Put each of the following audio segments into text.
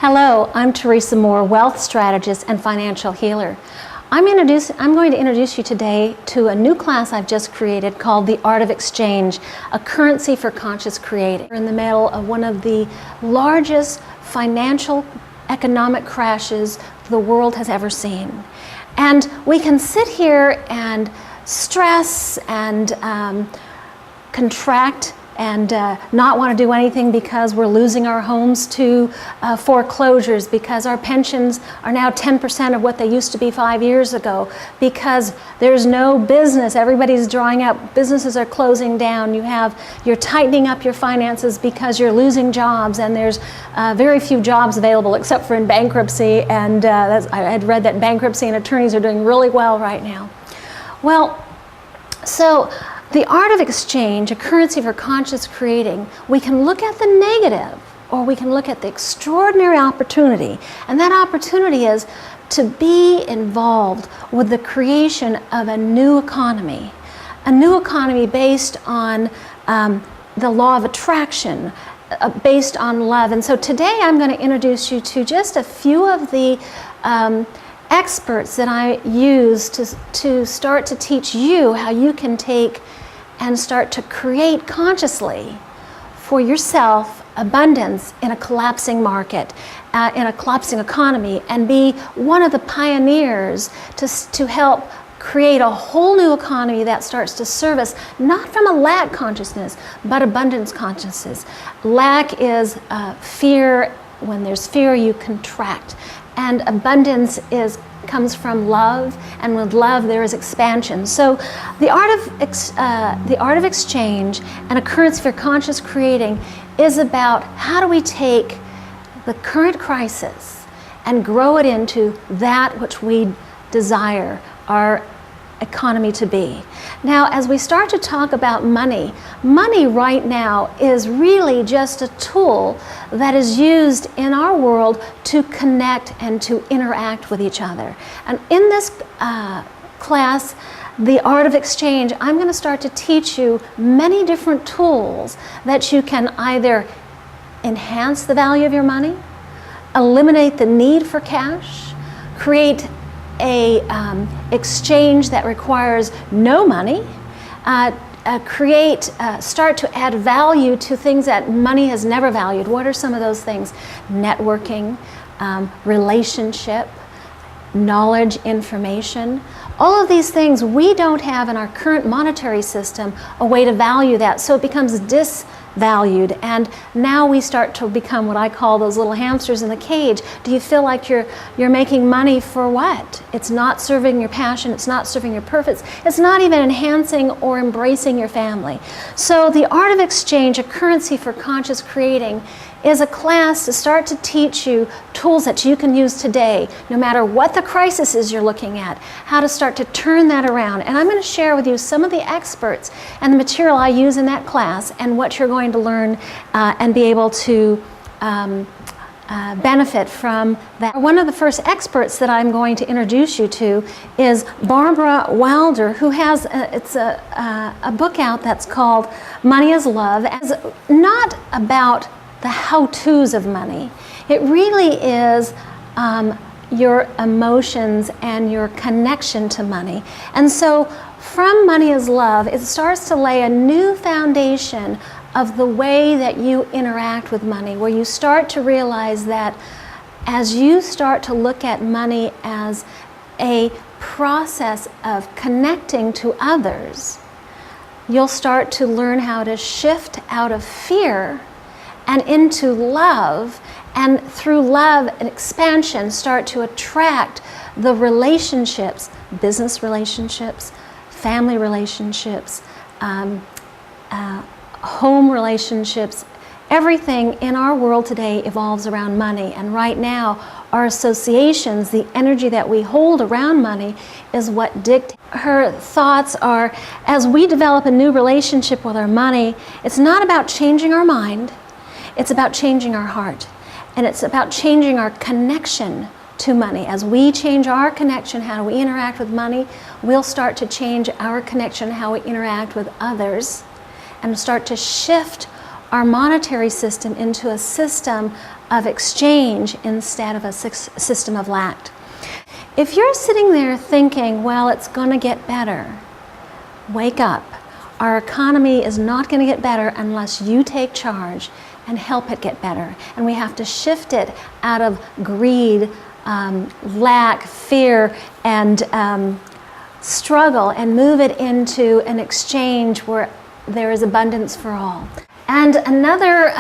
Hello, I'm Teresa Moore, Wealth Strategist and Financial Healer. I'm going to introduce you today to a new class I've just created called The Art of Exchange, a currency for conscious creating. We're in the middle of one of the largest financial economic crashes the world has ever seen. And we can sit here and stress and contract and not want to do anything because we're losing our homes to foreclosures, because our pensions are now 10% of what they used to be 5 years ago, because there's no business, everybody's drying up, businesses are closing down, you're tightening up your finances because you're losing jobs, and there's very few jobs available except for in bankruptcy, and I had read that bankruptcy and attorneys are doing really well right now. Well, so the art of exchange, a currency for conscious creating, we can look at the negative or we can look at the extraordinary opportunity. And that opportunity is to be involved with the creation of a new economy based on the law of attraction, based on love. And so today I'm going to introduce you to just a few of the experts that I use to start to teach you how you can take and start to create consciously for yourself abundance in a collapsing market, in a collapsing economy, and be one of the pioneers to help create a whole new economy that starts to serve us, not from a lack consciousness, but abundance consciousness. Lack is fear. When there's fear, you contract. And abundance comes from love, and with love there is expansion. So the art of exchange and a currency for conscious creating is about how do we take the current crisis and grow it into that which we desire our economy to be. Now, as we start to talk about money right now is really just a tool that is used in our world to connect and to interact with each other. And in this class, The Art of Exchange, I'm going to start to teach you many different tools that you can either enhance the value of your money, eliminate the need for cash, create a exchange that requires no money, start to add value to things that money has never valued. What are some of those things? Networking, relationship, knowledge, information. All of these things we don't have in our current monetary system a way to value that, so it becomes disvalued, and now we start to become what I call those little hamsters in the cage. Do you feel like you're making money for what? It's not serving your passion, it's not serving your purpose, it's not even enhancing or embracing your family. So The Art of Exchange, a currency for conscious creating, is a class to start to teach you tools that you can use today, no matter what the crisis is you're looking at, how to start to turn that around. And I'm going to share with you some of the experts and the material I use in that class and what you're going to learn and be able to benefit from that. One of the first experts that I'm going to introduce you to is Barbara Wilder, who has a book out that's called Money is Love. It's not about the how-tos of money. It really is your emotions and your connection to money. And so from Money is Love, it starts to lay a new foundation of the way that you interact with money, where you start to realize that as you start to look at money as a process of connecting to others, you'll start to learn how to shift out of fear and into love, and through love and expansion start to attract the relationships, business relationships, family relationships, home relationships. Everything in our world today evolves around money, and right now our associations, the energy that we hold around money, is what dictates. Her thoughts are, as we develop a new relationship with our money, it's not about changing our mind, it's about changing our heart, and it's about changing our connection to money. As we change our connection, how do we interact with money, we'll start to change our connection, how we interact with others, and start to shift our monetary system into a system of exchange instead of a system of lack. If you're sitting there thinking, well, it's going to get better, wake up. Our economy is not going to get better unless you take charge and help it get better. And we have to shift it out of greed, lack, fear, and struggle, and move it into an exchange where there is abundance for all. And another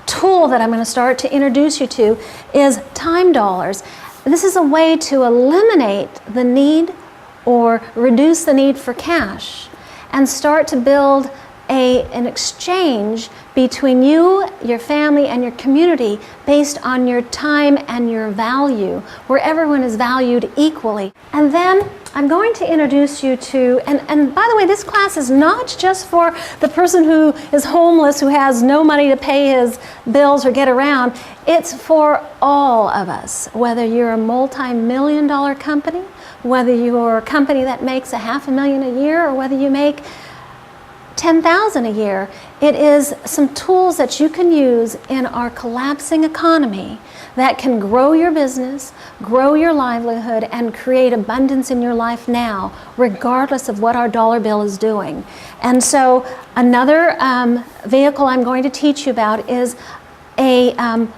tool that I'm going to start to introduce you to is time dollars. This is a way to eliminate the need or reduce the need for cash and start to build an exchange between you, your family, and your community based on your time and your value, where everyone is valued equally. And then I'm going to introduce you to, and by the way, this class is not just for the person who is homeless, who has no money to pay his bills or get around. It's for all of us, whether you're a multi-million-dollar company, whether you're a company that makes $500,000 a year, or whether you make $10,000 a year. It is some tools that you can use in our collapsing economy that can grow your business, grow your livelihood, and create abundance in your life now, regardless of what our dollar bill is doing. And so another vehicle I'm going to teach you about is a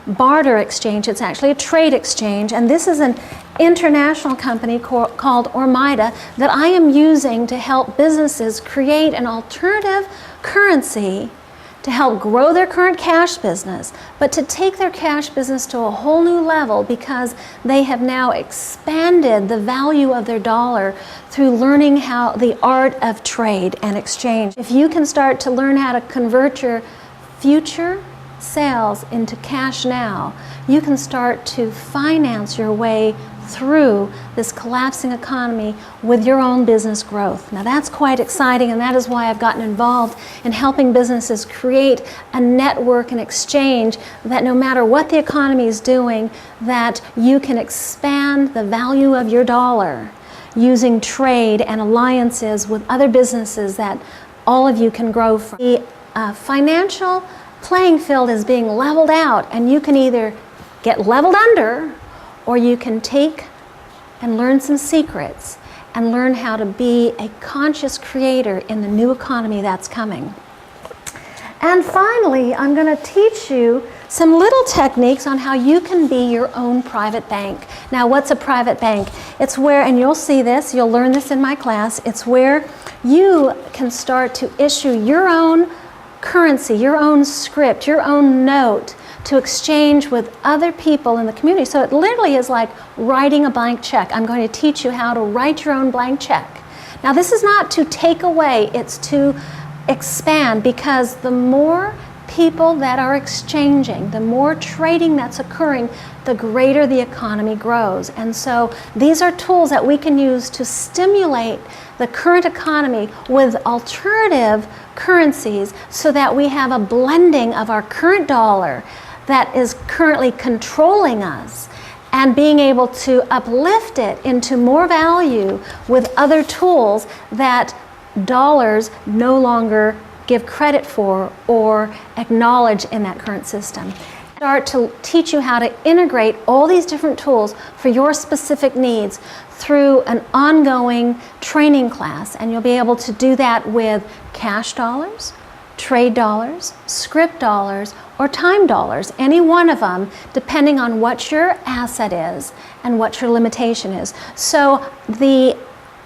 barter exchange. It's actually a trade exchange, and this is an international company called Ormida that I am using to help businesses create an alternative currency to help grow their current cash business, but to take their cash business to a whole new level, because they have now expanded the value of their dollar through learning how the art of trade and exchange. If you can start to learn how to convert your future sales into cash now, you can start to finance your way through this collapsing economy with your own business growth. Now that's quite exciting, and that is why I've gotten involved in helping businesses create a network and exchange that no matter what the economy is doing, that you can expand the value of your dollar using trade and alliances with other businesses that all of you can grow from. The financial playing field is being leveled out, and you can either get leveled under, or you can take and learn some secrets and learn how to be a conscious creator in the new economy that's coming. And finally, I'm going to teach you some little techniques on how you can be your own private bank. Now, what's a private bank? It's where, and you'll see this, you'll learn this in my class, it's where you can start to issue your own currency, your own script, your own note to exchange with other people in the community. So it literally is like writing a blank check. I'm going to teach you how to write your own blank check. Now this is not to take away, it's to expand, because the more people that are exchanging, the more trading that's occurring, the greater the economy grows. And so these are tools that we can use to stimulate the current economy with alternative currencies, so that we have a blending of our current dollar that is currently controlling us, and being able to uplift it into more value with other tools that dollars no longer give credit for or acknowledge in that current system. Start to teach you how to integrate all these different tools for your specific needs through an ongoing training class, and you'll be able to do that with cash dollars, trade dollars, script dollars, or time dollars, any one of them, depending on what your asset is and what your limitation is. So the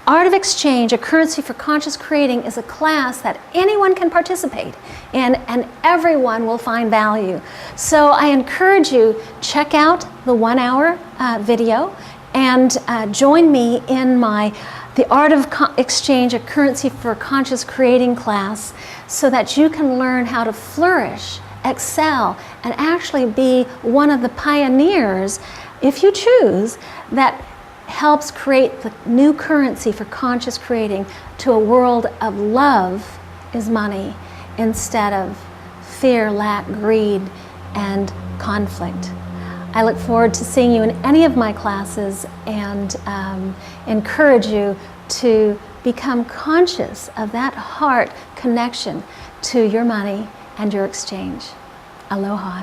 Art of Exchange, a currency for conscious creating, is a class that anyone can participate in, and everyone will find value. So I encourage you, check out the 1-hour video and join me in my The Art of Exchange, a currency for conscious creating class, so that you can learn how to flourish, excel, and actually be one of the pioneers, if you choose, that helps create the new currency for conscious creating to a world of love is money, instead of fear, lack, greed, and conflict. I look forward to seeing you in any of my classes, and encourage you to become conscious of that heart connection to your money and your exchange. Aloha.